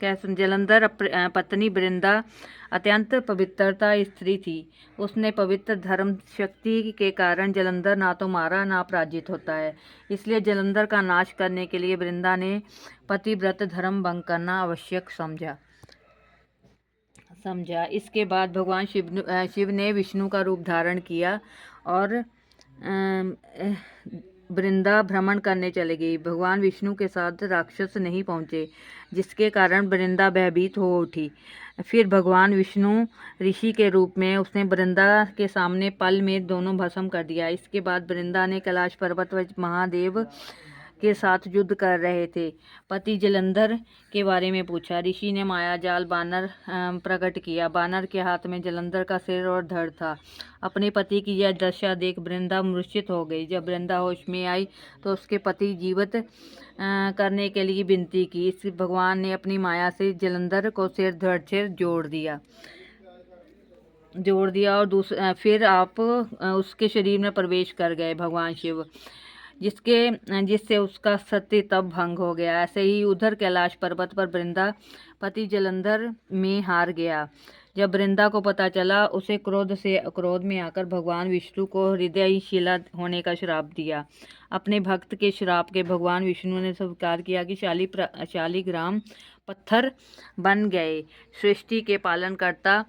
जलंधर पत्नी वृंदा अत्यंत पवित्रता स्त्री थी। उसने पवित्र धर्म शक्ति के कारण जलंधर ना तो मारा ना पराजित होता है। इसलिए जलंधर का नाश करने के लिए वृंदा ने पतिव्रत धर्म भंग करना आवश्यक समझा। इसके बाद भगवान शिव ने विष्णु का रूप धारण किया और वृंदा भ्रमण करने चले गई। भगवान विष्णु के साथ राक्षस नहीं पहुंचे, जिसके कारण वृंदा भयभीत हो उठी। फिर भगवान विष्णु ऋषि के रूप में उसने वृंदा के सामने पल में दोनों भस्म कर दिया। इसके बाद वृंदा ने कैलाश पर्वत पर महादेव के साथ युद्ध कर रहे थे पति जलंधर के बारे में पूछा। ऋषि ने मायाजाल बानर प्रकट किया। बानर के हाथ में जलंधर का सिर और धड़ था। अपने पति की यह दशा देख वृंदा मूर्छित हो गई। जब वृंदा होश में आई तो उसके पति जीवित करने के लिए विनती की। इस भगवान ने अपनी माया से जलंधर को सिर धड़ से जोड़ दिया और फिर आप उसके शरीर में प्रवेश कर गए भगवान शिव, जिससे उसका सत्य तब भंग हो गया। ऐसे ही उधर कैलाश पर्वत पर वृंदा पति जलंधर में हार गया। जब वृंदा को पता चला, उसे क्रोध में आकर भगवान विष्णु को हृदयशिला होने का श्राप दिया। अपने भक्त के श्राप के भगवान विष्णु ने स्वीकार किया कि शालिग्राम पत्थर बन गए। सृष्टि के पालनकर्ता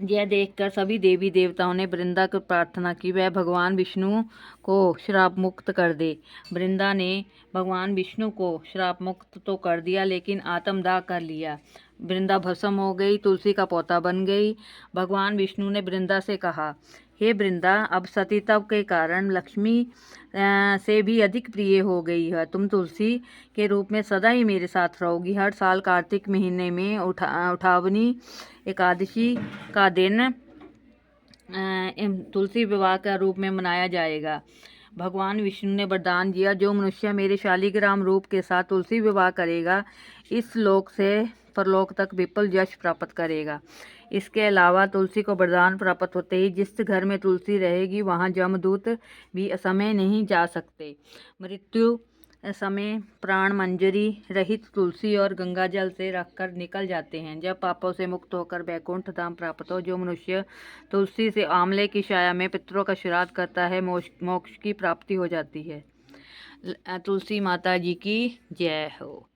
यह देखकर सभी देवी देवताओं ने वृंदा को प्रार्थना की वह भगवान विष्णु को श्राप मुक्त कर दे। वृंदा ने भगवान विष्णु को श्राप मुक्त तो कर दिया, लेकिन आत्मदाह कर लिया। वृंदा भस्म हो गई, तुलसी का पौधा बन गई। भगवान विष्णु ने वृंदा से कहा, हे वृंदा, अब सतीत्व के कारण लक्ष्मी से भी अधिक प्रिय हो गई है। तुम तुलसी के रूप में सदा ही मेरे साथ रहोगी। हर साल कार्तिक महीने में उठावनी एकादशी का दिन तुलसी विवाह का रूप में मनाया जाएगा। भगवान विष्णु ने वरदान दिया, जो मनुष्य मेरे शालिग्राम रूप के साथ तुलसी विवाह करेगा, इस लोक से परलोक तक विपुल यश प्राप्त करेगा। इसके अलावा तुलसी को वरदान प्राप्त होते ही जिस घर में तुलसी रहेगी वहाँ यमदूत भी असमय नहीं जा सकते। मृत्यु समय प्राण मंजरी रहित तुलसी और गंगा जल से रखकर निकल जाते हैं। जब पापों से मुक्त होकर वैकुंठ धाम प्राप्त हो, जो मनुष्य तुलसी से आंवले की छाया में पितरों का श्राद्ध करता है, मोक्ष की प्राप्ति हो जाती है। तुलसी माता जी की जय हो।